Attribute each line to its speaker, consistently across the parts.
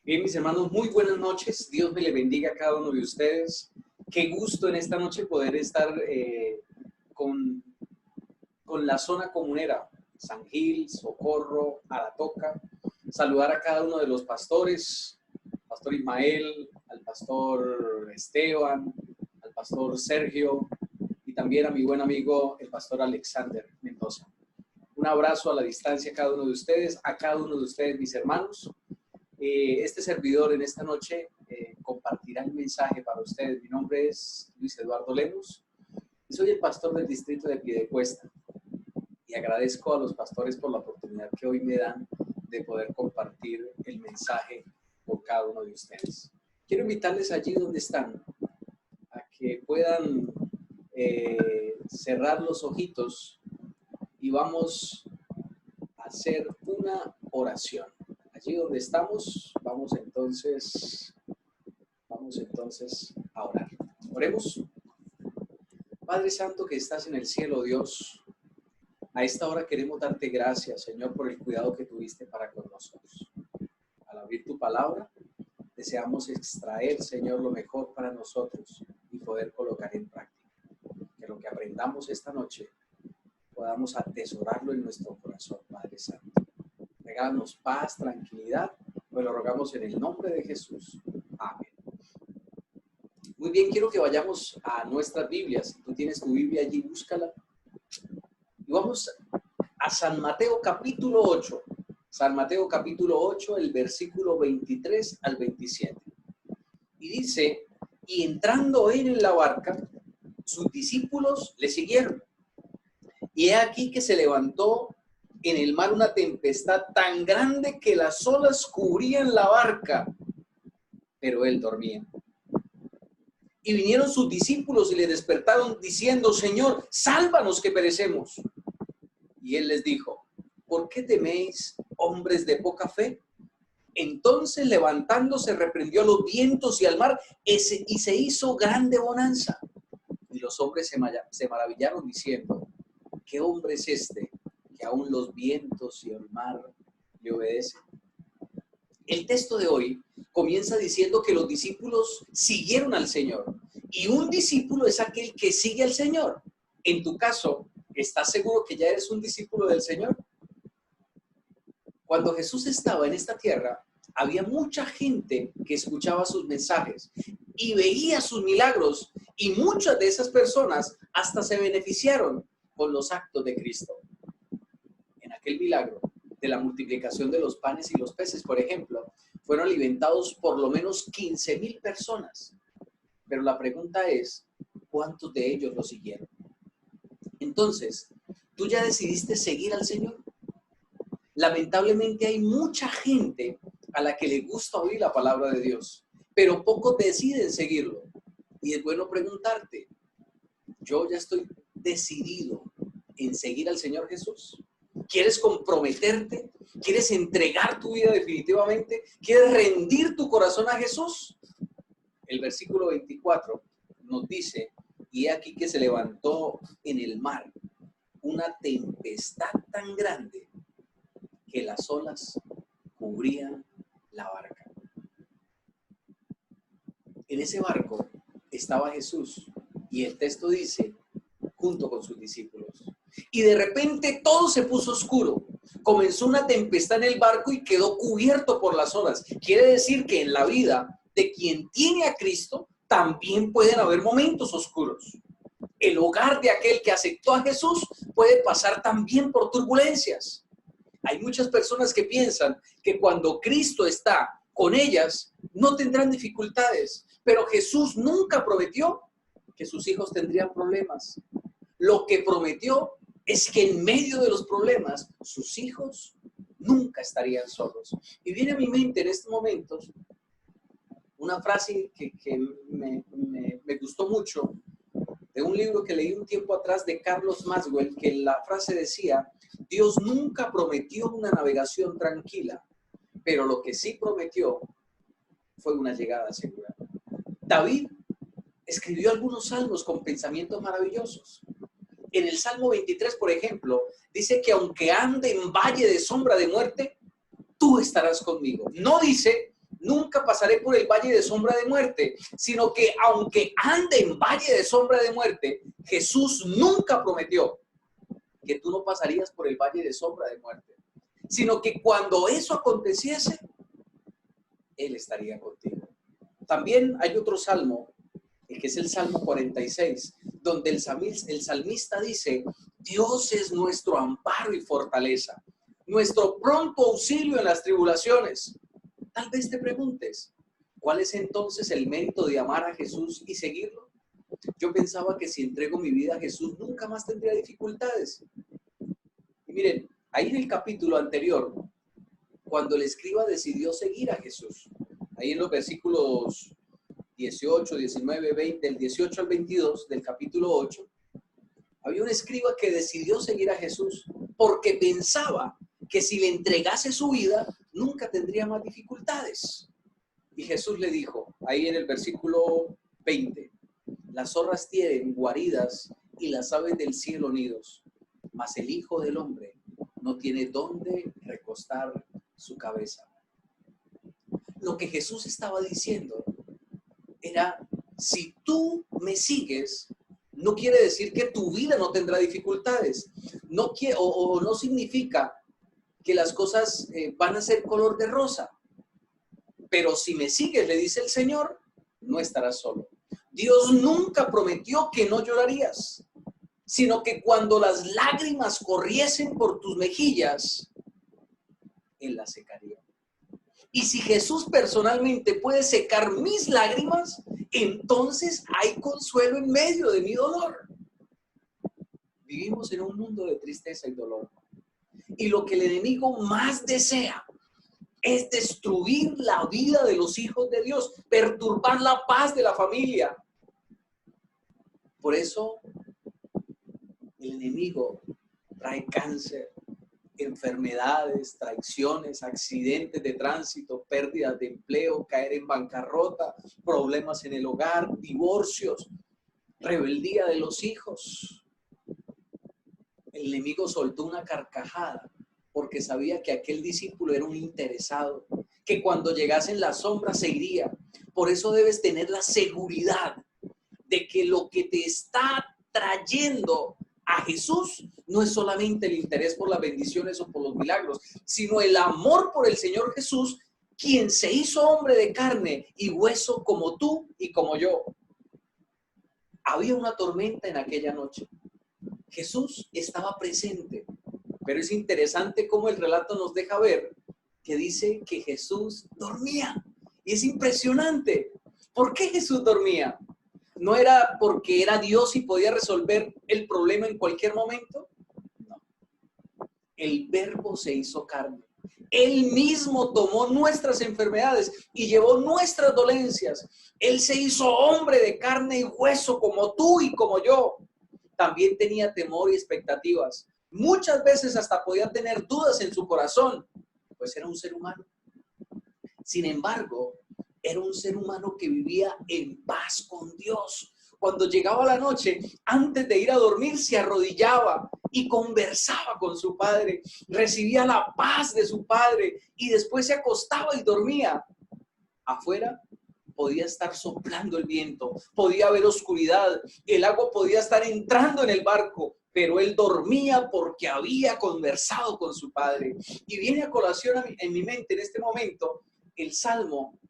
Speaker 1: Bien, mis hermanos, muy buenas noches. Dios me le bendiga a cada uno de ustedes. Qué gusto en esta noche poder estar con, con la zona comunera, San Gil, Socorro, Aratoca. Saludar a cada uno de los pastores, pastor Ismael, al pastor Esteban, al pastor Sergio y también a mi buen amigo, el pastor Alexander Mendoza. Un abrazo a la distancia a cada uno de ustedes, a cada uno de ustedes, mis hermanos. Este servidor en esta noche compartirá el mensaje para ustedes. Mi nombre es Luis Eduardo Lemos y soy el pastor del distrito de Piedecuesta. Y agradezco a los pastores por la oportunidad que hoy me dan de poder compartir el mensaje con cada uno de ustedes. Quiero invitarles allí donde están a que puedan cerrar los ojitos y vamos a hacer una oración. Allí donde estamos, vamos entonces a orar. Oremos. Padre Santo que estás en el cielo, Dios, a esta hora queremos darte gracias, Señor, por el cuidado que tuviste para con nosotros. Al abrir tu palabra, deseamos extraer, Señor, lo mejor para nosotros y poder colocar en práctica. Que lo que aprendamos esta noche podamos atesorarlo en nuestro corazón, Padre Santo. Regálanos paz, tranquilidad, pues lo rogamos en el nombre de Jesús. Amén. Muy bien, quiero que vayamos a nuestras Biblias. Si tú tienes tu Biblia allí, búscala. Y vamos a San Mateo capítulo 8. San Mateo capítulo 8, el versículo 23 al 27. Y dice, y entrando él en la barca, sus discípulos le siguieron. Y he aquí que se levantó en el mar una tempestad tan grande que las olas cubrían la barca, pero él dormía. Y vinieron sus discípulos y le despertaron diciendo, Señor, sálvanos que perecemos. Y él les dijo, ¿por qué teméis, hombres de poca fe? Entonces levantándose reprendió a los vientos y al mar y se hizo grande bonanza. Y los hombres se maravillaron diciendo, ¿qué hombre es este que aún los vientos y el mar le obedecen? El texto de hoy comienza diciendo que los discípulos siguieron al Señor. Y un discípulo es aquel que sigue al Señor. En tu caso, ¿estás seguro que ya eres un discípulo del Señor? Cuando Jesús estaba en esta tierra, había mucha gente que escuchaba sus mensajes y veía sus milagros. Y muchas de esas personas hasta se beneficiaron con los actos de Cristo. En aquel milagro de la multiplicación de los panes y los peces, por ejemplo, fueron alimentados por lo menos 15,000 personas. Pero la pregunta es, ¿cuántos de ellos lo siguieron? Entonces, ¿tú ya decidiste seguir al Señor? Lamentablemente hay mucha gente a la que le gusta oír la palabra de Dios, pero pocos deciden seguirlo. Y es bueno preguntarte, ¿yo ya estoy decidido en seguir al Señor Jesús? ¿Quieres comprometerte? ¿Quieres entregar tu vida definitivamente? ¿Quieres rendir tu corazón a Jesús? El versículo 24 nos dice, y he aquí que se levantó en el mar una tempestad tan grande que las olas cubrían la barca. En ese barco estaba Jesús y el texto dice, junto con sus discípulos. Y de repente todo se puso oscuro. Comenzó una tempestad en el barco y quedó cubierto por las olas. Quiere decir que en la vida de quien tiene a Cristo también pueden haber momentos oscuros. El hogar de aquel que aceptó a Jesús puede pasar también por turbulencias. Hay muchas personas que piensan que cuando Cristo está con ellas no tendrán dificultades, pero Jesús nunca prometió que sus hijos tendrían problemas. Lo que prometió es que en medio de los problemas sus hijos nunca estarían solos. Y viene a mi mente en estos momentos una frase que me gustó mucho de un libro que leí un tiempo atrás de Carlos Maxwell, que la frase decía, Dios nunca prometió una navegación tranquila, pero lo que sí prometió fue una llegada segura. David escribió algunos salmos con pensamientos maravillosos. En el Salmo 23, por ejemplo, dice que aunque ande en valle de sombra de muerte, tú estarás conmigo. No dice, nunca pasaré por el valle de sombra de muerte, sino que aunque ande en valle de sombra de muerte, Jesús nunca prometió que tú no pasarías por el valle de sombra de muerte, sino que cuando eso aconteciese, Él estaría contigo. También hay otro salmo, que es el Salmo 46, donde el salmista dice: Dios es nuestro amparo y fortaleza, nuestro pronto auxilio en las tribulaciones. Tal vez te preguntes, ¿cuál es entonces el mérito de amar a Jesús y seguirlo? Yo pensaba que si entrego mi vida a Jesús nunca más tendría dificultades. Y miren, ahí en el capítulo anterior, cuando el escriba decidió seguir a Jesús, ahí en los versículos 18, 19, 20, del 18 al 22 del capítulo 8, había un escriba que decidió seguir a Jesús porque pensaba que si le entregase su vida, nunca tendría más dificultades. Y Jesús le dijo, ahí en el versículo 20, las zorras tienen guaridas y las aves del cielo nidos, mas el Hijo del Hombre no tiene dónde recostar su cabeza. Lo que Jesús estaba diciendo era: si tú me sigues, no quiere decir que tu vida no tendrá dificultades. No significa que las cosas van a ser color de rosa. Pero si me sigues, le dice el Señor, no estarás solo. Dios nunca prometió que no llorarías, sino que cuando las lágrimas corriesen por tus mejillas, Él las secaría. Y si Jesús personalmente puede secar mis lágrimas, entonces hay consuelo en medio de mi dolor. Vivimos en un mundo de tristeza y dolor. Y lo que el enemigo más desea es destruir la vida de los hijos de Dios, perturbar la paz de la familia. Por eso el enemigo trae cáncer, enfermedades, traiciones, accidentes de tránsito, pérdidas de empleo, caer en bancarrota, problemas en el hogar, divorcios, rebeldía de los hijos. El enemigo soltó una carcajada porque sabía que aquel discípulo era un interesado, que cuando llegase en la sombra se iría. Por eso debes tener la seguridad de que lo que te está trayendo a Jesús no es solamente el interés por las bendiciones o por los milagros, sino el amor por el Señor Jesús, quien se hizo hombre de carne y hueso como tú y como yo. Había una tormenta en aquella noche. Jesús estaba presente, pero es interesante cómo el relato nos deja ver que dice que Jesús dormía. Y es impresionante. ¿Por qué Jesús dormía? ¿No era porque era Dios y podía resolver el problema en cualquier momento? No. El Verbo se hizo carne. Él mismo tomó nuestras enfermedades y llevó nuestras dolencias. Él se hizo hombre de carne y hueso como tú y como yo. También tenía temor y expectativas. Muchas veces hasta podía tener dudas en su corazón, pues era un ser humano. Sin embargo, era un ser humano que vivía en paz con Dios. Cuando llegaba la noche, antes de ir a dormir, se arrodillaba y conversaba con su padre. Recibía la paz de su padre y después se acostaba y dormía. Afuera podía estar soplando el viento, podía haber oscuridad, el agua podía estar entrando en el barco, pero él dormía porque había conversado con su padre. Y viene a colación en mi mente en este momento el salmo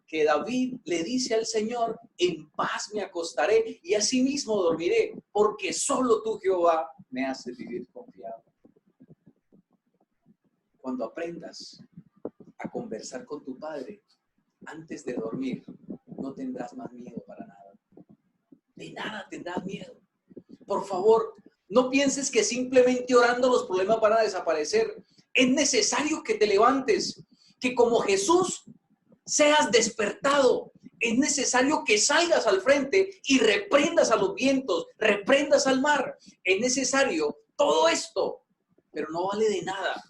Speaker 1: que David le dice al Señor: en paz me acostaré y asimismo dormiré, porque solo tú, Jehová, me haces vivir confiado. Cuando aprendas a conversar con tu Padre antes de dormir, no tendrás más miedo para nada. De nada tendrás miedo. Por favor, no pienses que simplemente orando los problemas van a desaparecer. Es necesario que te levantes, que como Jesús seas despertado. Es necesario que salgas al frente y reprendas a los vientos, reprendas al mar. Es necesario todo esto, pero no vale de nada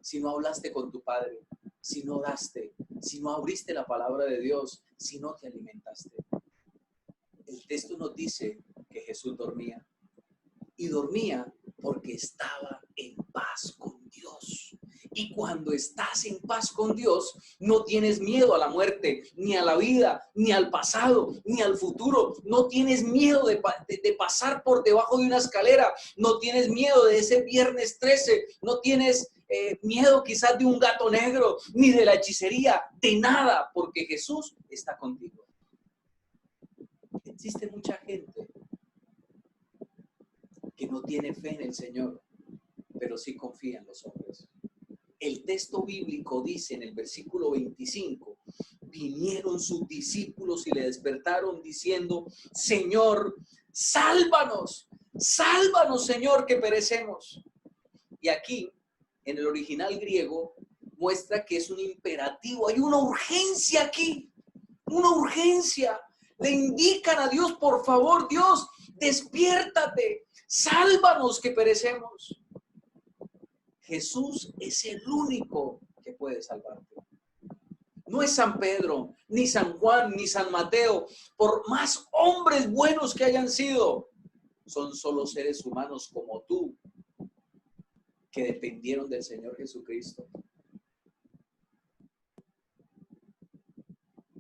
Speaker 1: si no hablaste con tu Padre, si no oraste, si no abriste la palabra de Dios, si no te alimentaste. El texto nos dice que Jesús dormía. Y dormía porque estaba en paz con Dios. Y cuando estás en paz con Dios, no tienes miedo a la muerte, ni a la vida, ni al pasado, ni al futuro. No tienes miedo de pasar por debajo de una escalera. No tienes miedo de ese viernes 13. No tienes miedo quizás de un gato negro, ni de la hechicería, de nada, porque Jesús está contigo. Existe mucha gente que no tiene fe en el Señor, pero sí confía en los hombres. El texto bíblico dice en el versículo 25, vinieron sus discípulos y le despertaron diciendo, Señor, sálvanos, sálvanos, Señor, que perecemos. Y aquí, en el original griego, muestra que es un imperativo, hay una urgencia aquí, una urgencia. Le indican a Dios, por favor, Dios, despiértate, sálvanos que perecemos. Jesús es el único que puede salvarte. No es San Pedro, ni San Juan, ni San Mateo. Por más hombres buenos que hayan sido, son solo seres humanos como tú, que dependieron del Señor Jesucristo.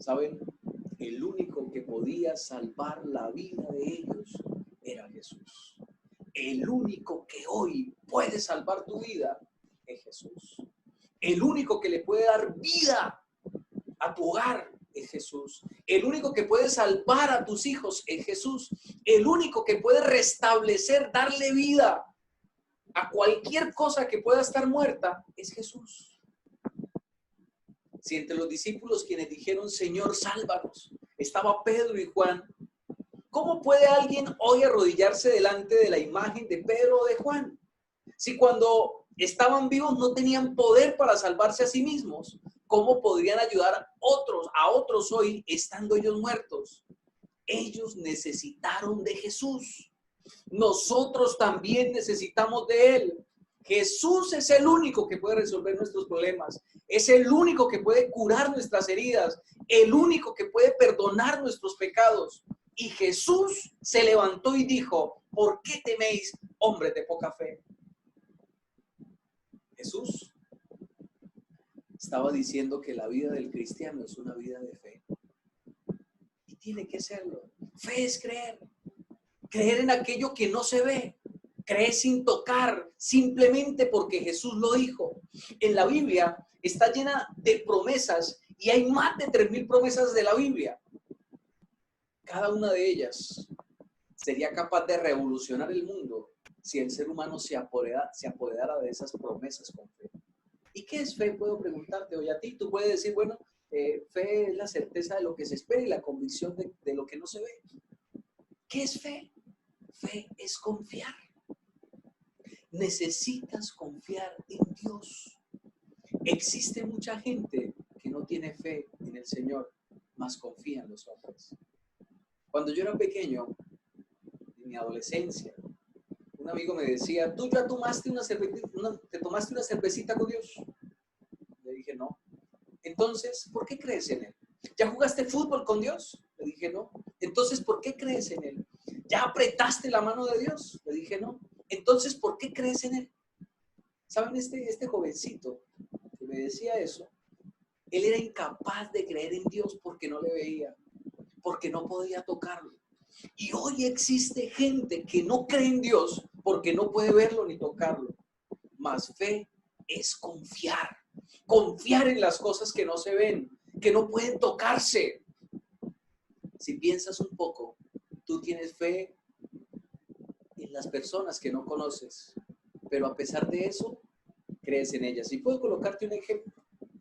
Speaker 1: ¿Saben? El único que podía salvar la vida de ellos era Jesús. El único que hoy puede salvar tu vida es Jesús. El único que le puede dar vida a tu hogar es Jesús. El único que puede salvar a tus hijos es Jesús. El único que puede restablecer, darle vida a cualquier cosa que pueda estar muerta es Jesús. Si entre los discípulos quienes dijeron, Señor, sálvanos, estaba Pedro y Juan, ¿cómo puede alguien hoy arrodillarse delante de la imagen de Pedro o de Juan? Si cuando estaban vivos no tenían poder para salvarse a sí mismos, ¿cómo podrían ayudar a otros hoy estando ellos muertos? Ellos necesitaron de Jesús. Nosotros también necesitamos de Él. Jesús es el único que puede resolver nuestros problemas. Es el único que puede curar nuestras heridas. El único que puede perdonar nuestros pecados. Y Jesús se levantó y dijo, ¿por qué teméis, hombres de poca fe? Jesús estaba diciendo que la vida del cristiano es una vida de fe. Y tiene que serlo. Fe es creer. Creer en aquello que no se ve. Creer sin tocar, simplemente porque Jesús lo dijo. En la Biblia está llena de promesas y hay más de 3,000 promesas de la Biblia. Cada una de ellas sería capaz de revolucionar el mundo si el ser humano se apoderara de esas promesas con fe. ¿Y qué es fe? Puedo preguntarte hoy a ti. Tú puedes decir, bueno, fe es la certeza de lo que se espera y la convicción de lo que no se ve. ¿Qué es fe? Fe es confiar. Necesitas confiar en Dios. Existe mucha gente que no tiene fe en el Señor, mas confía en los hombres. Cuando yo era pequeño, en mi adolescencia, un amigo me decía, ¿tú ya tomaste te tomaste una cervecita con Dios? Le dije, no. Entonces, ¿por qué crees en Él? ¿Ya jugaste fútbol con Dios? Le dije, no. Entonces, ¿por qué crees en Él? ¿Ya apretaste la mano de Dios? Le dije, no. Entonces, ¿por qué crees en Él? ¿Saben? Este jovencito que me decía eso, él era incapaz de creer en Dios porque no le veía, porque no podía tocarlo. Y hoy existe gente que no cree en Dios porque no puede verlo ni tocarlo. Mas fe es confiar. Confiar en las cosas que no se ven, que no pueden tocarse. Si piensas un poco, tú tienes fe en las personas que no conoces, pero a pesar de eso, crees en ellas. Y puedo colocarte un ejemplo.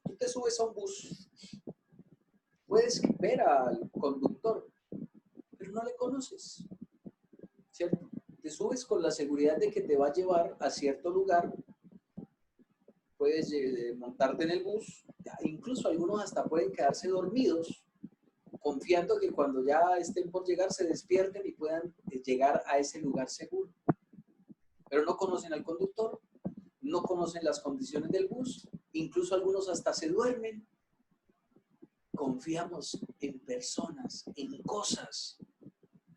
Speaker 1: Tú te subes a un bus, puedes ver al conductor, pero no le conoces, ¿cierto? Te subes con la seguridad de que te va a llevar a cierto lugar, puedes montarte en el bus, incluso algunos hasta pueden quedarse dormidos, confiando que cuando ya estén por llegar se despierten y puedan llegar a ese lugar seguro. Pero no conocen al conductor, no conocen las condiciones del bus, incluso algunos hasta se duermen. Confiamos en personas, en cosas,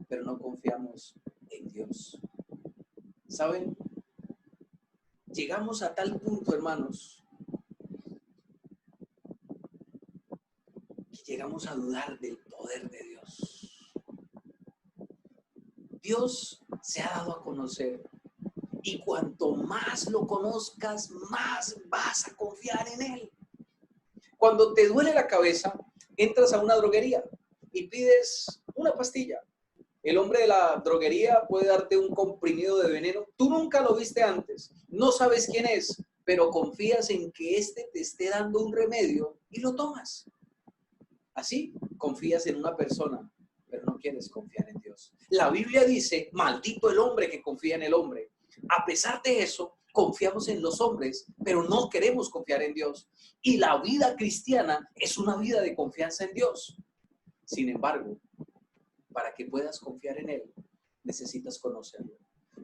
Speaker 1: pero no confiamos en Dios. ¿Saben? Llegamos a tal punto, hermanos, que llegamos a dudar del poder de Dios. Dios se ha dado a conocer y cuanto más lo conozcas, más vas a confiar en Él. Cuando te duele la cabeza, entras a una droguería y pides una pastilla. El hombre de la droguería puede darte un comprimido de veneno. Tú nunca lo viste antes, no sabes quién es, pero confías en que éste te esté dando un remedio y lo tomas. Así confías en una persona, pero no quieres confiar en Dios. La Biblia dice, maldito el hombre que confía en el hombre. A pesar de eso, confiamos en los hombres, pero no queremos confiar en Dios. Y la vida cristiana es una vida de confianza en Dios. Sin embargo, para que puedas confiar en Él, necesitas conocerlo.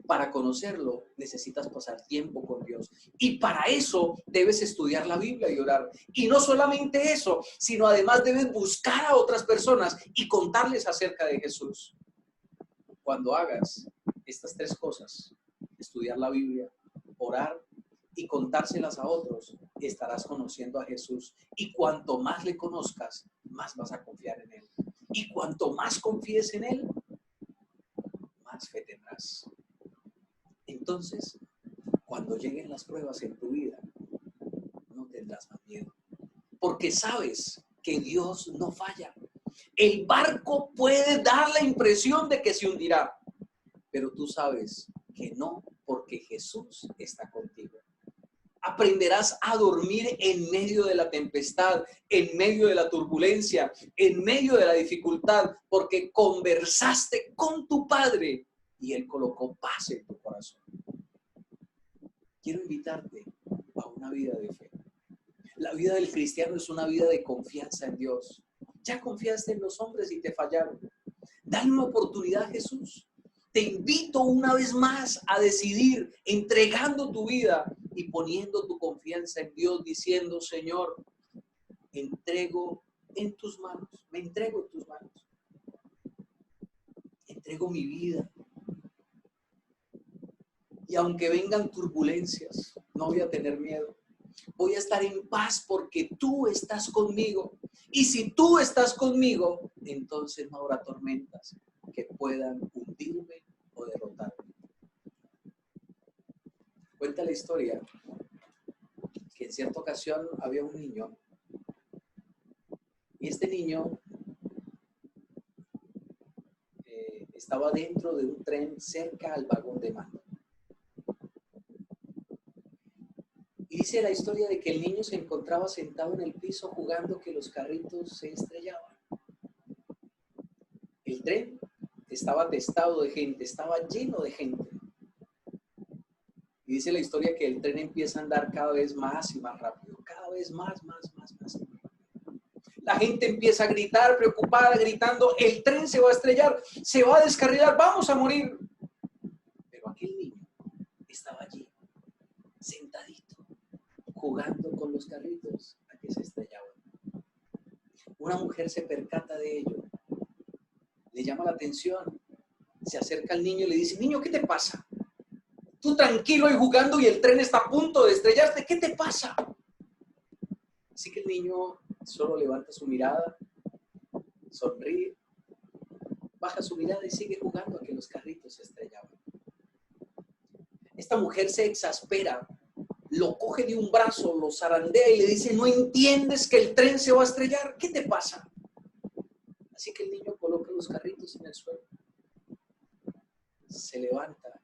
Speaker 1: Para conocerlo, necesitas pasar tiempo con Dios. Y para eso debes estudiar la Biblia y orar. Y no solamente eso, sino además debes buscar a otras personas y contarles acerca de Jesús. Cuando hagas estas tres cosas, estudiar la Biblia, orar y contárselas a otros, estarás conociendo a Jesús. Y cuanto más le conozcas, más vas a confiar en Él. Y cuanto más confíes en Él, más fe tendrás. Entonces, cuando lleguen las pruebas en tu vida, no tendrás más miedo. Porque sabes que Dios no falla. El barco puede dar la impresión de que se hundirá, pero tú sabes que no, porque Jesús está contigo. Aprenderás a dormir en medio de la tempestad, en medio de la turbulencia, en medio de la dificultad, porque conversaste con tu Padre y Él colocó paz en tu corazón. Quiero invitarte a una vida de fe. La vida del cristiano es una vida de confianza en Dios. Ya confiaste en los hombres y te fallaron. Dale una oportunidad a Jesús. Te invito una vez más a decidir, entregando tu vida y poniendo tu confianza en Dios, diciendo, Señor, entrego en tus manos, me entrego en tus manos. Entrego mi vida. Y aunque vengan turbulencias, no voy a tener miedo. Voy a estar en paz porque tú estás conmigo. Y si tú estás conmigo, entonces no habrá tormentas que puedan hundirme o derrotarme. Cuenta la historia que en cierta ocasión había un niño y este niño estaba dentro de un tren cerca al vagón de mando. Y dice la historia de que el niño se encontraba sentado en el piso jugando que los carritos se estrellaban. El tren estaba atestado de gente, estaba lleno de gente. Y dice la historia que el tren empieza a andar cada vez más y más rápido, cada vez más. La gente empieza a gritar, preocupada, gritando, el tren se va a estrellar, se va a descarrilar, vamos a morir. Pero aquel niño estaba allí, sentadito, jugando con los carritos a que se estrellaban. Una mujer se percata de ello, le llama la atención, se acerca al niño y le dice, niño, ¿qué te pasa? Tú tranquilo y jugando y el tren está a punto de estrellarte, ¿qué te pasa? Así que el niño solo levanta su mirada, sonríe, baja su mirada y sigue jugando a que los carritos se estrellaban. Esta mujer se exaspera, lo coge de un brazo, lo zarandea y le dice, ¿no entiendes que el tren se va a estrellar? ¿Qué te pasa? Así que el niño coloca los carritos en el suelo, se levanta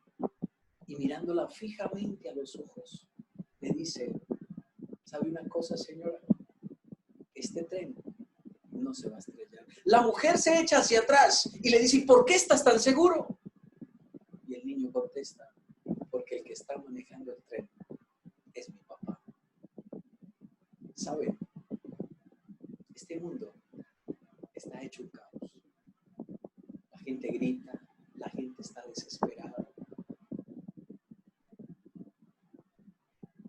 Speaker 1: y mirándola fijamente a los ojos, le dice, ¿sabe una cosa, señora? Este tren no se va a estrellar. La mujer se echa hacia atrás y le dice, ¿por qué estás tan seguro? Y el niño contesta, porque el que está manejando el tren es mi papá. ¿Saben? Este mundo está hecho un caos. La gente grita, la gente está desesperada.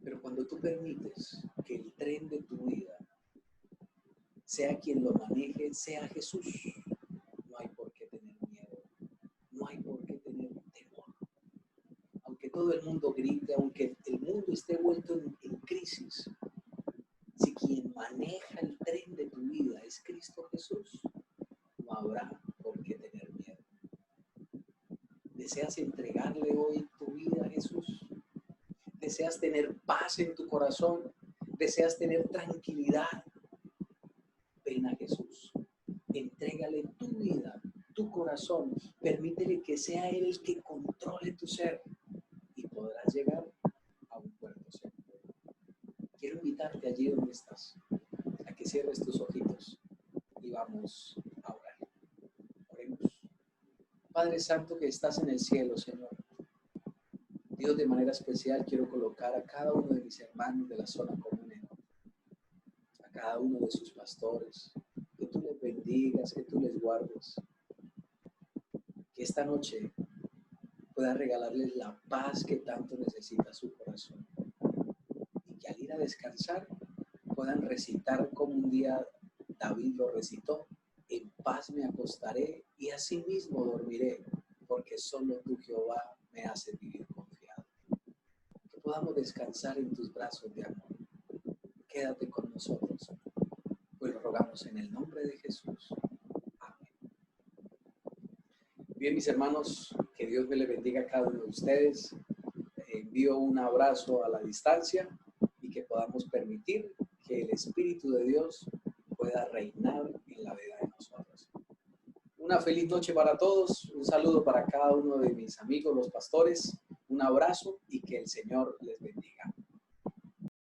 Speaker 1: Pero cuando tú permites que el tren de tu vida sea quien lo maneje, sea Jesús, no hay por qué tener miedo, no hay por qué tener temor. Aunque todo el mundo grite, aunque el mundo esté vuelto en crisis, si quien maneja el tren de tu vida es Cristo ¿Deseas entregarle hoy tu vida a Jesús? ¿Deseas tener paz en tu corazón? ¿Deseas tener tranquilidad? Ven a Jesús. Entrégale tu vida, tu corazón. Permítele que sea Él el que controle tu ser y podrás llegar a un puerto seguro. Quiero invitarte allí donde estás, a que cierres tus ojitos y vamos a orar. Oremos. Padre Santo que estás en el cielo, Señor. Dios, de manera especial quiero colocar a cada uno de mis hermanos de la zona común, a cada uno de sus pastores, que tú les bendigas, que tú les guardes, que esta noche pueda regalarles la paz que tanto necesita su corazón y que al ir a descansar puedan recitar como un día David lo recitó: en paz me acostaré y asimismo dormiré, porque solo tú, Jehová, me haces vivir confiado. Que podamos descansar en tus brazos de amor. Quédate con nosotros, pues lo rogamos en el nombre de Jesús. Amén. Bien, mis hermanos, que Dios me le bendiga a cada uno de ustedes. Envío un abrazo a la distancia y que podamos permitir que el Espíritu de Dios pueda reinar en la vida de nosotros. Una feliz noche para todos, un saludo para cada uno de mis amigos, los pastores, un abrazo y que el Señor les bendiga.